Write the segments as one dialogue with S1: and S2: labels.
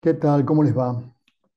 S1: ¿Qué tal? ¿Cómo les va?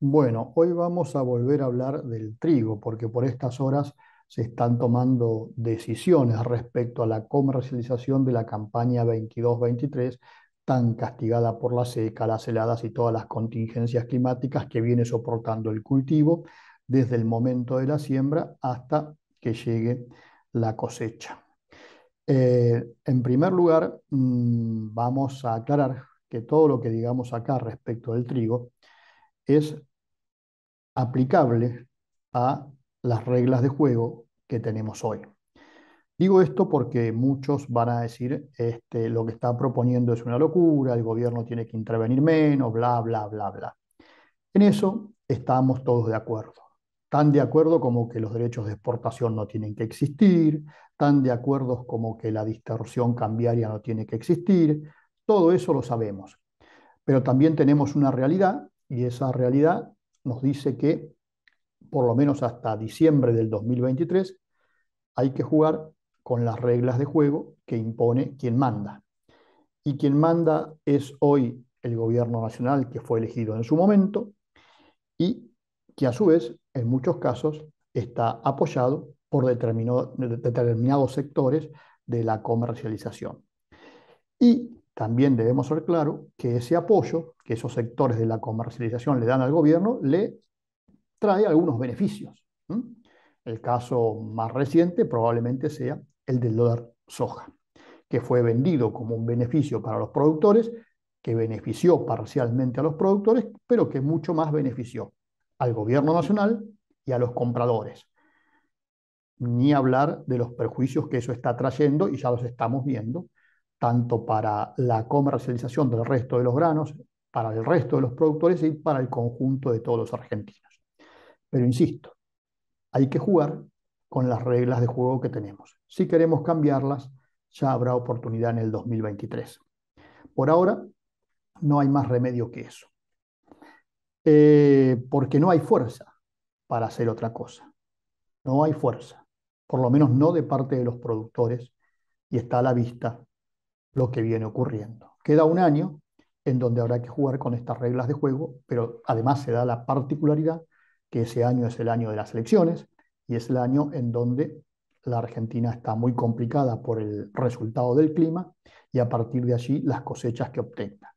S1: Bueno, hoy vamos a volver a hablar del trigo, porque por estas horas se están tomando decisiones respecto a la comercialización de la campaña 22-23, tan castigada por la seca, las heladas y todas las contingencias climáticas que viene soportando el cultivo desde el momento de la siembra hasta que llegue la cosecha. En primer lugar, vamos a aclarar que todo lo que digamos acá respecto del trigo es aplicable a las reglas de juego que tenemos hoy. Digo esto porque muchos van a decir, lo que está proponiendo es una locura, el gobierno tiene que intervenir menos, bla, bla, bla, bla. En eso estamos todos de acuerdo. Tan de acuerdo como que los derechos de exportación no tienen que existir, tan de acuerdo como que la distorsión cambiaria no tiene que existir, todo eso lo sabemos. Pero también tenemos una realidad y esa realidad nos dice que por lo menos hasta diciembre del 2023 hay que jugar con las reglas de juego que impone quien manda. Y quien manda es hoy el gobierno nacional que fue elegido en su momento y que a su vez, en muchos casos, está apoyado por determinados sectores de la comercialización. Y también debemos ser claros que ese apoyo que esos sectores de la comercialización le dan al gobierno le trae algunos beneficios. ¿Mm? El caso más reciente probablemente sea el del dólar soja, que fue vendido como un beneficio para los productores, que benefició parcialmente a los productores, pero que mucho más benefició al gobierno nacional y a los compradores. Ni hablar de los perjuicios que eso está trayendo, y ya los estamos viendo, tanto para la comercialización del resto de los granos, para el resto de los productores y para el conjunto de todos los argentinos. Pero insisto, hay que jugar con las reglas de juego que tenemos. Si queremos cambiarlas, ya habrá oportunidad en el 2023. Por ahora, no hay más remedio que eso, porque no hay fuerza para hacer otra cosa. No hay fuerza, por lo menos no de parte de los productores, y está a la vista lo que viene ocurriendo. Queda un año en donde habrá que jugar con estas reglas de juego, pero además se da la particularidad que ese año es el año de las elecciones y es el año en donde la Argentina está muy complicada por el resultado del clima y a partir de allí las cosechas que obtenga.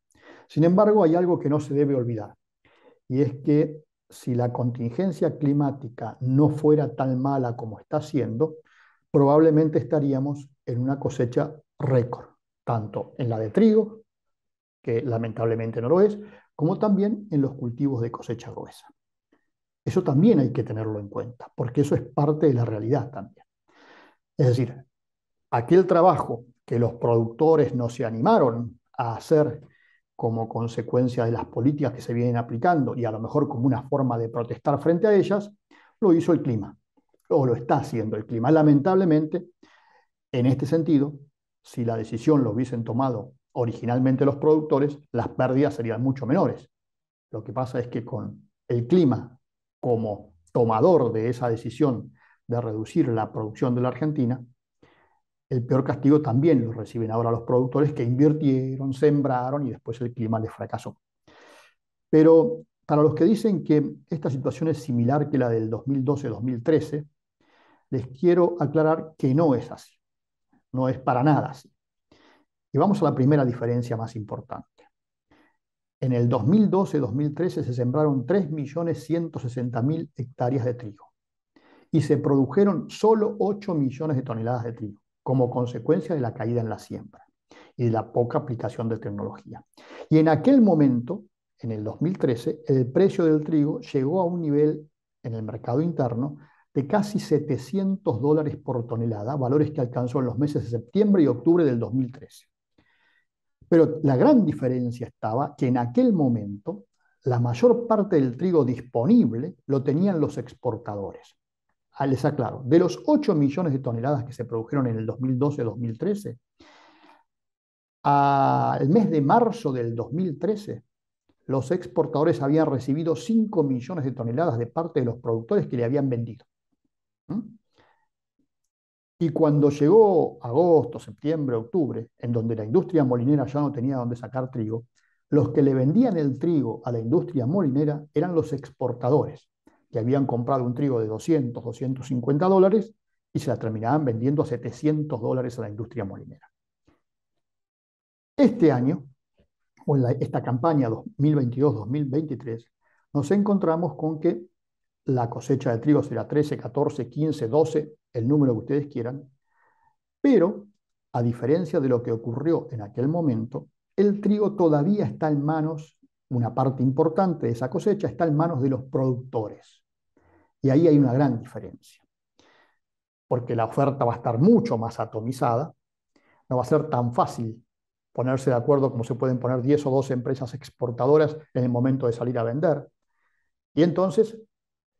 S1: Sin embargo, hay algo que no se debe olvidar y es que si la contingencia climática no fuera tan mala como está siendo, probablemente estaríamos en una cosecha récord, tanto en la de trigo, que lamentablemente no lo es, como también en los cultivos de cosecha gruesa. Eso también hay que tenerlo en cuenta, porque eso es parte de la realidad también. Es decir, aquel trabajo que los productores no se animaron a hacer como consecuencia de las políticas que se vienen aplicando y a lo mejor como una forma de protestar frente a ellas, lo hizo el clima, o lo está haciendo el clima. Lamentablemente, en este sentido, si la decisión lo hubiesen tomado originalmente los productores, las pérdidas serían mucho menores. Lo que pasa es que con el clima como tomador de esa decisión de reducir la producción de la Argentina, el peor castigo también lo reciben ahora los productores que invirtieron, sembraron y después el clima les fracasó. Pero para los que dicen que esta situación es similar que la del 2012-2013, les quiero aclarar que no es así, no es para nada así. Y vamos a la primera diferencia más importante. En el 2012-2013 se sembraron 3.160.000 hectáreas de trigo y se produjeron solo 8 millones de toneladas de trigo como consecuencia de la caída en la siembra y de la poca aplicación de tecnología. Y en aquel momento, en el 2013, el precio del trigo llegó a un nivel en el mercado interno de casi $700 por tonelada, valores que alcanzó en los meses de septiembre y octubre del 2013. Pero la gran diferencia estaba que en aquel momento la mayor parte del trigo disponible lo tenían los exportadores. Les aclaro, de los 8 millones de toneladas que se produjeron en el 2012-2013, al mes de marzo del 2013, los exportadores habían recibido 5 millones de toneladas de parte de los productores que le habían vendido. ¿Mm? Y cuando llegó agosto, septiembre, octubre, en donde la industria molinera ya no tenía dónde sacar trigo, los que le vendían el trigo a la industria molinera eran los exportadores, que habían comprado un trigo de 200, $250 y se la terminaban vendiendo a $700 a la industria molinera. Este año, o en esta campaña 2022-2023, nos encontramos con que la cosecha de trigo será 13, 14, 15, 12, el número que ustedes quieran, pero a diferencia de lo que ocurrió en aquel momento, el trigo todavía está en manos, una parte importante de esa cosecha está en manos de los productores. Y ahí hay una gran diferencia, porque la oferta va a estar mucho más atomizada, no va a ser tan fácil ponerse de acuerdo como se pueden poner 10 o 12 empresas exportadoras en el momento de salir a vender. Y entonces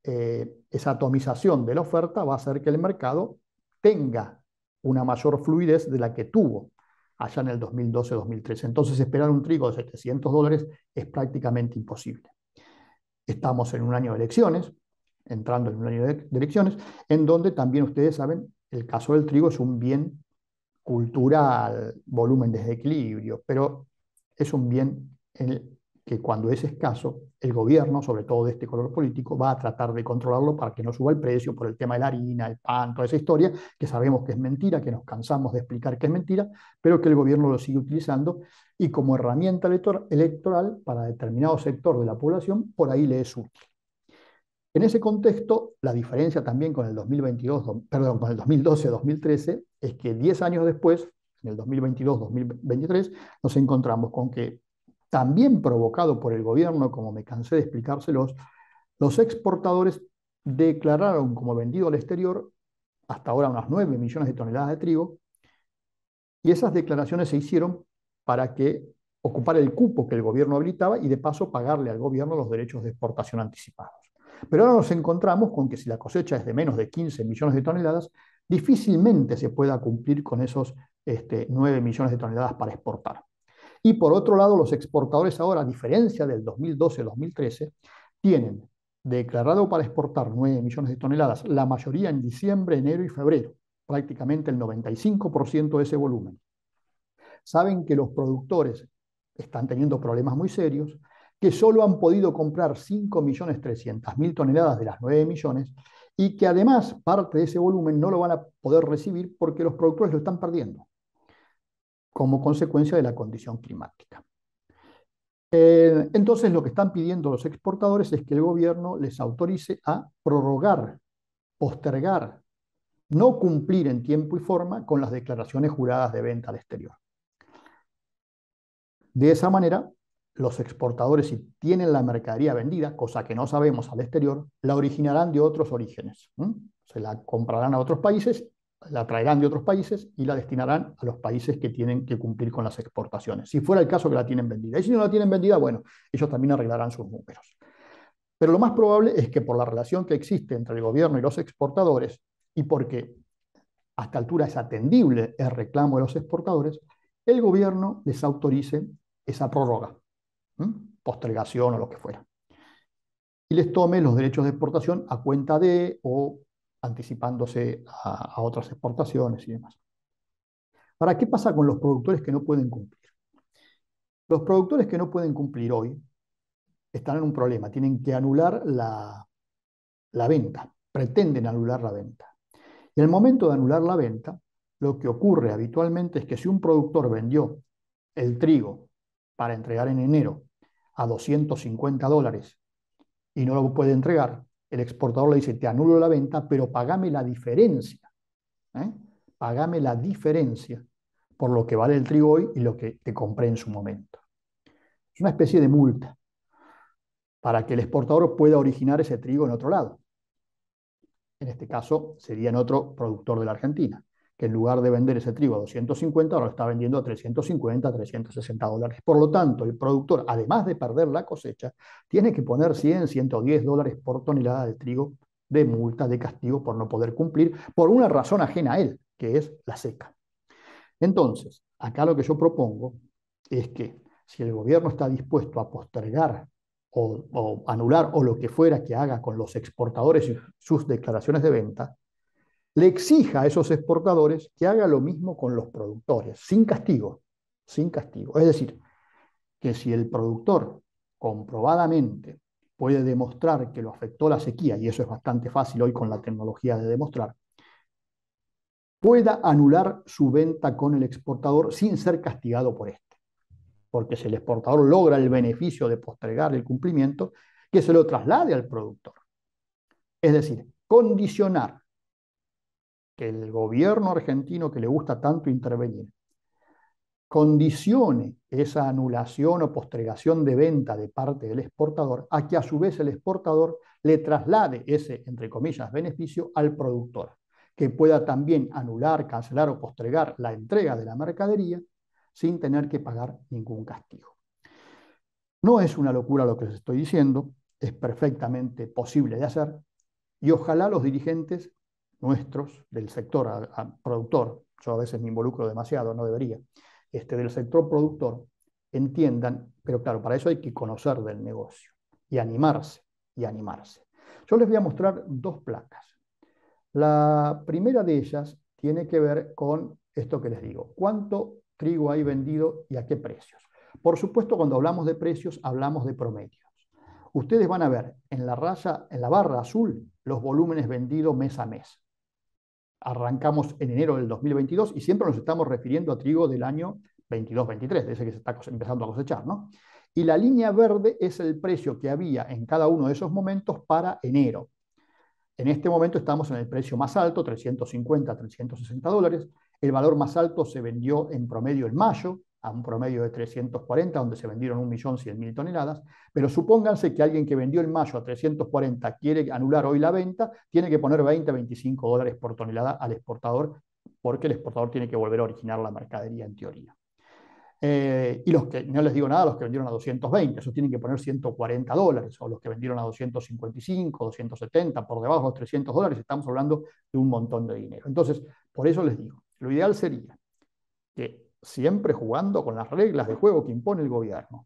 S1: esa atomización de la oferta va a hacer que el mercado tenga una mayor fluidez de la que tuvo allá en el 2012-2013. Entonces esperar un trigo de $700 es prácticamente imposible. Estamos en un año de elecciones, entrando en un año de elecciones, en donde también ustedes saben, el caso del trigo es un bien cultural, volumen desequilibrio, pero es un bien en el que cuando es escaso, el gobierno, sobre todo de este color político, va a tratar de controlarlo para que no suba el precio por el tema de la harina, el pan, toda esa historia, que sabemos que es mentira, que nos cansamos de explicar que es mentira, pero que el gobierno lo sigue utilizando y como herramienta electoral para determinado sector de la población, por ahí le es útil. En ese contexto, la diferencia también con el 2022, perdón, con el 2012-2013 es que 10 años después, en el 2022-2023, nos encontramos con que, también provocado por el gobierno, como me cansé de explicárselos, los exportadores declararon como vendido al exterior hasta ahora unas 9 millones de toneladas de trigo, y esas declaraciones se hicieron para que ocupar el cupo que el gobierno habilitaba y de paso pagarle al gobierno los derechos de exportación anticipados. Pero ahora nos encontramos con que si la cosecha es de menos de 15 millones de toneladas, difícilmente se pueda cumplir con esos 9 millones de toneladas para exportar. Y por otro lado, los exportadores ahora, a diferencia del 2012-2013, tienen declarado para exportar 9 millones de toneladas, la mayoría en diciembre, enero y febrero, prácticamente el 95% de ese volumen. Saben que los productores están teniendo problemas muy serios, que solo han podido comprar 5.300.000 toneladas de las 9 millones y que además parte de ese volumen no lo van a poder recibir porque los productores lo están perdiendo como consecuencia de la condición climática. Entonces lo que están pidiendo los exportadores es que el gobierno les autorice a prorrogar, postergar, no cumplir en tiempo y forma con las declaraciones juradas de venta al exterior. De esa manera, los exportadores, si tienen la mercadería vendida, cosa que no sabemos al exterior, la originarán de otros orígenes. Se la comprarán a otros países, la traerán de otros países y la destinarán a los países que tienen que cumplir con las exportaciones. Si fuera el caso que la tienen vendida. Y si no la tienen vendida, bueno, ellos también arreglarán sus números. Pero lo más probable es que por la relación que existe entre el gobierno y los exportadores, y porque a esta altura es atendible el reclamo de los exportadores, el gobierno les autorice esa prórroga, postergación o lo que fuera, y les tome los derechos de exportación a cuenta de o anticipándose a otras exportaciones y demás. ¿Para qué pasa con los productores que no pueden cumplir? Los productores que no pueden cumplir hoy están en un problema, tienen que anular la venta, pretenden anular la venta. Y en el momento de anular la venta, lo que ocurre habitualmente es que si un productor vendió el trigo para entregar en enero a $250 y no lo puede entregar, el exportador le dice, te anulo la venta, pero pagame la diferencia. Pagame la diferencia por lo que vale el trigo hoy y lo que te compré en su momento. Es una especie de multa para que el exportador pueda originar ese trigo en otro lado. En este caso sería en otro productor de la Argentina, que en lugar de vender ese trigo a 250, ahora lo está vendiendo a 350, $360. Por lo tanto, el productor, además de perder la cosecha, tiene que poner 100, $110 por tonelada de trigo de multa, de castigo por no poder cumplir, por una razón ajena a él, que es la seca. Entonces, acá lo que yo propongo es que si el gobierno está dispuesto a postergar o anular o lo que fuera que haga con los exportadores y sus declaraciones de venta, le exija a esos exportadores que haga lo mismo con los productores, sin castigo, sin castigo. Es decir, que si el productor comprobadamente puede demostrar que lo afectó la sequía, y eso es bastante fácil hoy con la tecnología de demostrar, pueda anular su venta con el exportador sin ser castigado por este. Porque si el exportador logra el beneficio de postergar el cumplimiento, que se lo traslade al productor. Es decir, condicionar que el gobierno argentino, que le gusta tanto intervenir, condicione esa anulación o postergación de venta de parte del exportador a que a su vez el exportador le traslade ese, entre comillas, beneficio al productor, que pueda también anular, cancelar o postergar la entrega de la mercadería sin tener que pagar ningún castigo. No es una locura lo que les estoy diciendo, es perfectamente posible de hacer y ojalá los dirigentes nuestros del sector productor, yo a veces me involucro demasiado, no debería, del sector productor, entiendan, pero claro, para eso hay que conocer del negocio y animarse, y animarse. Yo les voy a mostrar dos placas. La primera de ellas tiene que ver con esto que les digo, cuánto trigo hay vendido y a qué precios. Por supuesto, cuando hablamos de precios, hablamos de promedios. Ustedes van a ver en la raya, en la barra azul, los volúmenes vendidos mes a mes. Arrancamos en enero del 2022 y siempre nos estamos refiriendo a trigo del año 22-23, de ese que se está empezando a cosechar, ¿no? Y la línea verde es el precio que había en cada uno de esos momentos para enero. En este momento estamos en el precio más alto, 350 a 360 dólares. El valor más alto se vendió en promedio en mayo, a un promedio de 340, donde se vendieron 1.100.000 toneladas. Pero supónganse que alguien que vendió en mayo a 340 quiere anular hoy la venta, tiene que poner 20 a 25 dólares por tonelada al exportador, porque el exportador tiene que volver a originar la mercadería en teoría. Y los que, no les digo nada, los que vendieron a 220, esos tienen que poner 140 dólares, o los que vendieron a 255, 270, por debajo de los 300 dólares, estamos hablando de un montón de dinero. Entonces, por eso les digo, lo ideal sería que siempre jugando con las reglas de juego que impone el gobierno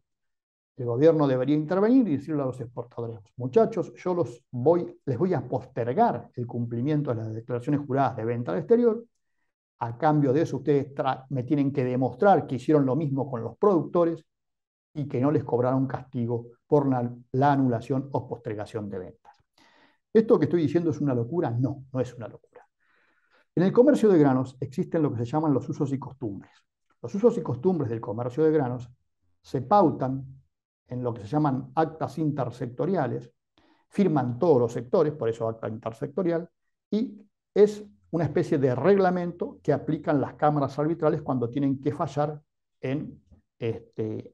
S1: debería intervenir y decirle a los exportadores, muchachos, yo les voy a postergar el cumplimiento de las declaraciones juradas de venta al exterior. A cambio de eso, ustedes me tienen que demostrar que hicieron lo mismo con los productores y que no les cobraron castigo por la anulación o postergación de ventas. ¿Esto que estoy diciendo es una locura? No, no es una locura. En el comercio de granos existen lo que se llaman los usos y costumbres. Los usos y costumbres del comercio de granos se pautan en lo que se llaman actas intersectoriales, firman todos los sectores, por eso acta intersectorial, y es una especie de reglamento que aplican las cámaras arbitrales cuando tienen que fallar en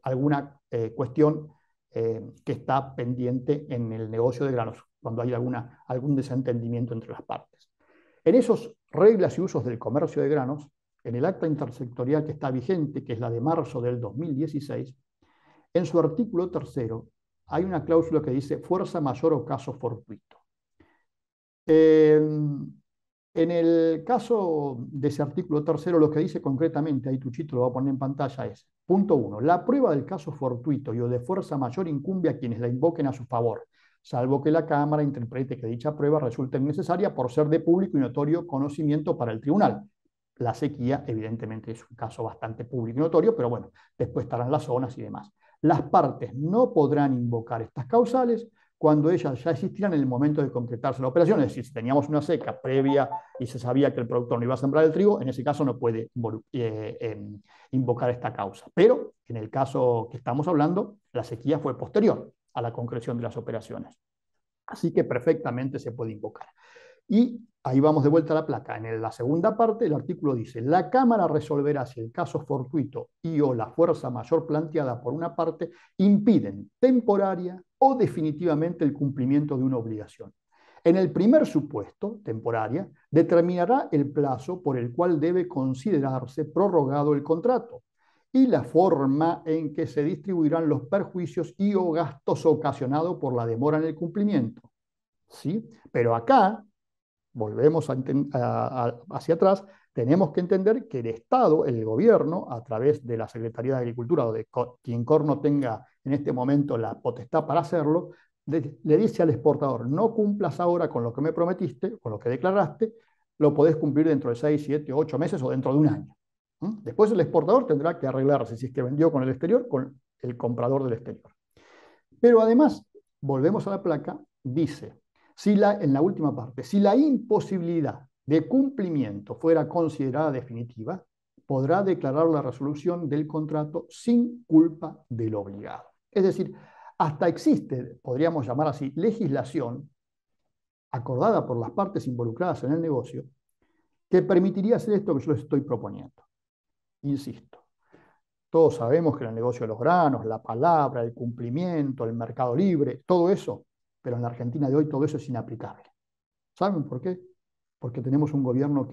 S1: alguna cuestión que está pendiente en el negocio de granos, cuando hay algún desentendimiento entre las partes. En esos reglas y usos del comercio de granos, en el acta intersectorial que está vigente, que es la de marzo del 2016, en su artículo 3 hay una cláusula que dice fuerza mayor o caso fortuito. En el caso de ese artículo 3, lo que dice concretamente, ahí Tuchito lo va a poner en pantalla, es, punto 1, la prueba del caso fortuito y o de fuerza mayor incumbe a quienes la invoquen a su favor, salvo que la Cámara interprete que dicha prueba resulte innecesaria por ser de público y notorio conocimiento para el tribunal. La sequía, evidentemente, es un caso bastante público y notorio, pero bueno, después estarán las zonas y demás. Las partes no podrán invocar estas causales cuando ellas ya existían en el momento de concretarse la operación. Es decir, si teníamos una seca previa y se sabía que el productor no iba a sembrar el trigo, en ese caso no puede invocar esta causa. Pero en el caso que estamos hablando, la sequía fue posterior a la concreción de las operaciones. Así que perfectamente se puede invocar. Y ahí vamos de vuelta a la placa. En la segunda parte el artículo dice, la Cámara resolverá si el caso fortuito y o la fuerza mayor planteada por una parte impiden temporaria o definitivamente el cumplimiento de una obligación. En el primer supuesto, temporaria, determinará el plazo por el cual debe considerarse prorrogado el contrato y la forma en que se distribuirán los perjuicios y o gastos ocasionados por la demora en el cumplimiento. ¿Sí? Pero acá volvemos hacia atrás, tenemos que entender que el Estado, el gobierno, a través de la Secretaría de Agricultura o de quien corno tenga en este momento la potestad para hacerlo, le dice al exportador, no cumplas ahora con lo que me prometiste, con lo que declaraste, lo podés cumplir dentro de 6, 7, 8 meses o dentro de un año. Después el exportador tendrá que arreglarse, si es que vendió con el exterior, con el comprador del exterior. Pero además, volvemos a la placa, dice, en la última parte, si la imposibilidad de cumplimiento fuera considerada definitiva, podrá declarar la resolución del contrato sin culpa del obligado. Es decir, hasta existe, podríamos llamar así, legislación acordada por las partes involucradas en el negocio que permitiría hacer esto que yo les estoy proponiendo. Insisto, todos sabemos que en el negocio de los granos, la palabra, el cumplimiento, el mercado libre, todo eso, pero en la Argentina de hoy todo eso es inaplicable. ¿Saben por qué? Porque tenemos un gobierno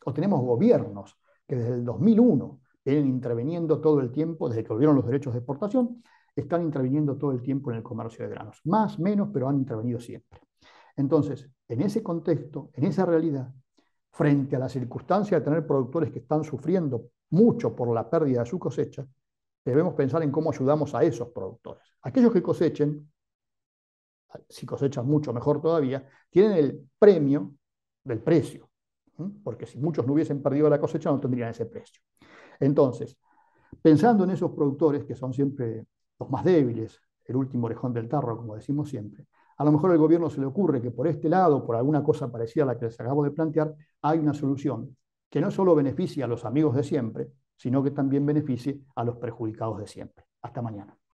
S1: o tenemos gobiernos que desde el 2001 vienen interviniendo todo el tiempo, desde que volvieron los derechos de exportación, están interviniendo todo el tiempo en el comercio de granos. Más, menos, pero han intervenido siempre. Entonces, en ese contexto, en esa realidad, frente a la circunstancia de tener productores que están sufriendo mucho por la pérdida de su cosecha, debemos pensar en cómo ayudamos a esos productores. Aquellos que cosechen, si cosechan mucho, mejor todavía, tienen el premio del precio, porque si muchos no hubiesen perdido la cosecha, no tendrían ese precio. Entonces, pensando en esos productores que son siempre los más débiles, el último orejón del tarro, como decimos siempre, a lo mejor al gobierno se le ocurre que por este lado, por alguna cosa parecida a la que les acabo de plantear, hay una solución que no solo beneficie a los amigos de siempre, sino que también beneficie a los perjudicados de siempre. Hasta mañana.